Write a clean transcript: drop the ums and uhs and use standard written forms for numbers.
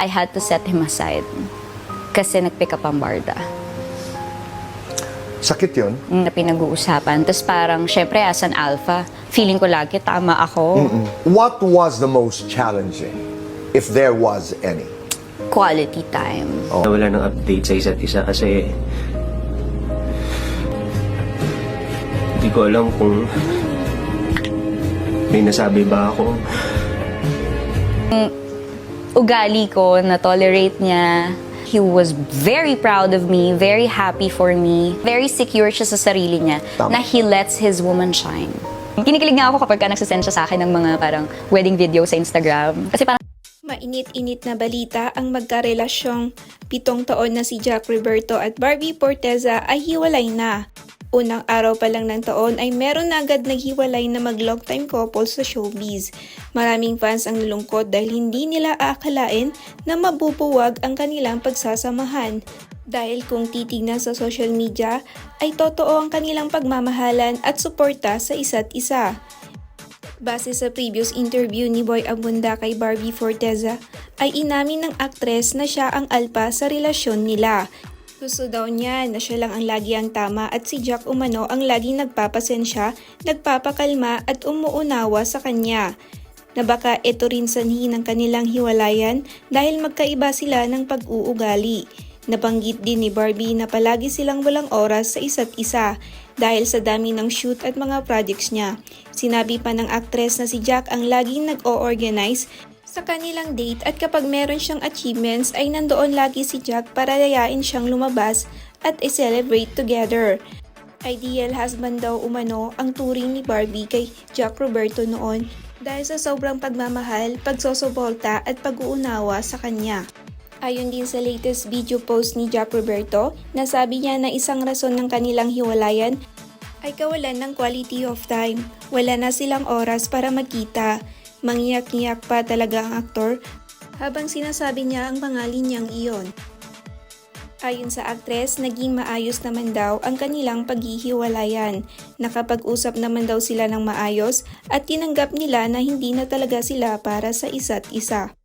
I had to set him aside kasi nag-pick up ang Barda. Sakit yun? Na pinag-uusapan. Tapos parang, syempre, as an alpha, feeling ko lagi tama ako. What was the most challenging, if there was any? Quality time. Wala nang update sa isa't isa kasi hindi ko alam kung may nasabi ba ako. Ugali ko, na-tolerate niya. He was very proud of me, very happy for me. Very secure siya sa sarili niya Tama. na he lets his woman shine. Kinikilig nga ako kapag nagsasend siya sa akin ng mga parang wedding video sa Instagram. Kasi parang Mainit-init na balita ang magkarelasyong 7 taon na si Jack Roberto at Barbie Forteza ay hiwalay na. Unang araw pa lang ng taon ay meron na agad naghiwalay na mag-long-time couple sa showbiz. Maraming fans ang nalungkot dahil hindi nila aakalain na mabubuwag ang kanilang pagsasamahan. Dahil kung titignan sa social media, ay totoo ang kanilang pagmamahalan at suporta sa isa't isa. Base sa previous interview ni Boy Abunda kay Barbie Forteza, ay inamin ng aktres na siya ang alpa sa relasyon nila. Gusto daw niya na siya lang ang lagi ang tama at si Jack umano ang laging nagpapasensya, nagpapakalma at umuunawa sa kanya. Na baka ito rin sanhi ng kanilang hiwalayan dahil magkaiba sila ng pag-uugali. Nabanggit din ni Barbie na palagi silang walang oras sa isa't isa dahil sa dami ng shoot at mga projects niya. Sinabi pa ng aktres na si Jack ang laging nag-o-organize sa kanilang date at kapag meron siyang achievements ay nandoon lagi si Jack para yayain siyang lumabas at i-celebrate together. Ideal husband daw umano ang turing ni Barbie kay Jack Roberto noon dahil sa sobrang pagmamahal, pagsosuporta at pag-uunawa sa kanya. Ayon din sa latest video post ni Jack Roberto, nasabi niya na isang rason ng kanilang hiwalayan ay kawalan ng quality of time. Wala na silang oras para magkita. Mangyak-ngiyak pa talaga ang aktor habang sinasabi niya ang mga linyang iyon. Ayon sa aktres, naging maayos naman daw ang kanilang paghihiwalayan. Nakapag-usap naman daw sila ng maayos at tinanggap nila na hindi na talaga sila para sa isa't isa.